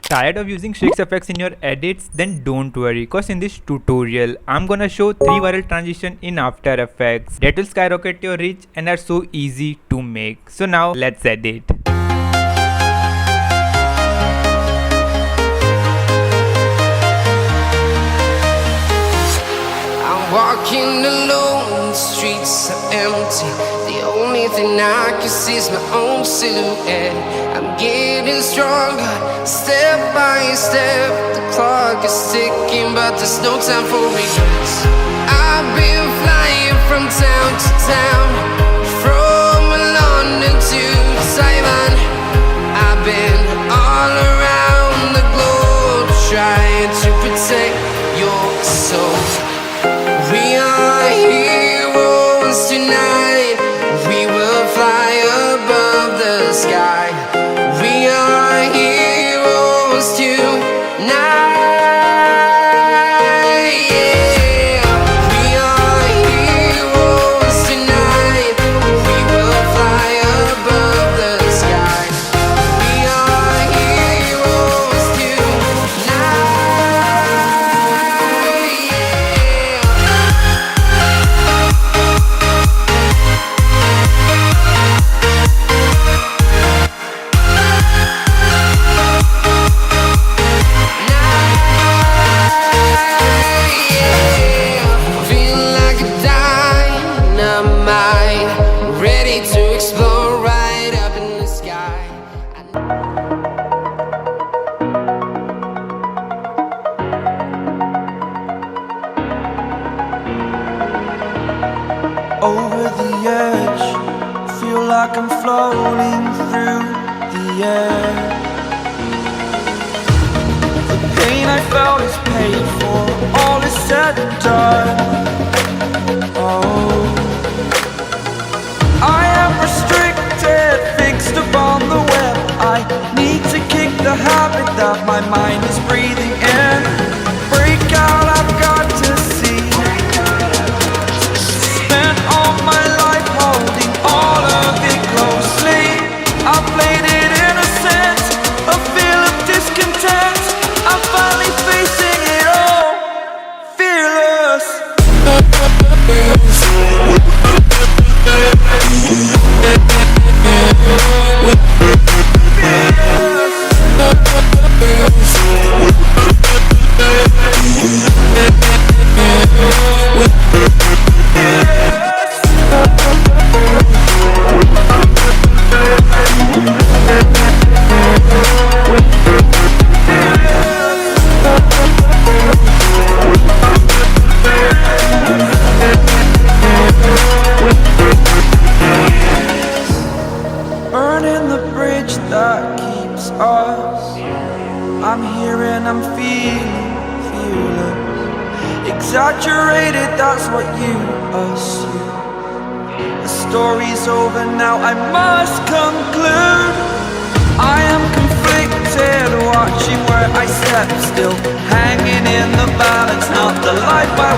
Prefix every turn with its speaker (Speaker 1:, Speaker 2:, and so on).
Speaker 1: Tired of using Shakes effects in your edits? Then don't worry, cause in this tutorial I'm gonna show 3 viral transition in After Effects that will skyrocket your reach and are so easy to make. So now let's edit.
Speaker 2: Walking alone, the streets are empty. The only thing I can see is my own silhouette. I'm getting stronger, step by step. The clock is ticking, but there's no time for regrets. I've been flying from town to town, from London to Taiwan. I've been all around the globe, trying to protect your soul. We are heroes tonight. We will fly above the sky. We are heroes tonight. Yeah. We are heroes tonight. We will fly above the sky. We are heroes tonight. Ready to explore right up in the sky.
Speaker 3: Over the edge, feel like I'm floating through the air. The pain I felt is paid for, all is said and done. Oh, I am restricted, fixed upon the web. I need to kick the habit that my mind is breathing in. Break out, I've got to see. Spent all my life holding all of it closely. I played it innocent, a feel of discontent. I'm finally facing it all, fearless. Burning the bridge that keeps us. I'm here and I'm feeling fearless. Exaggerated, that's what you assume. The story's over now, I must conclude. I am conflicted, watching where I step still, hanging in the balance, not the life I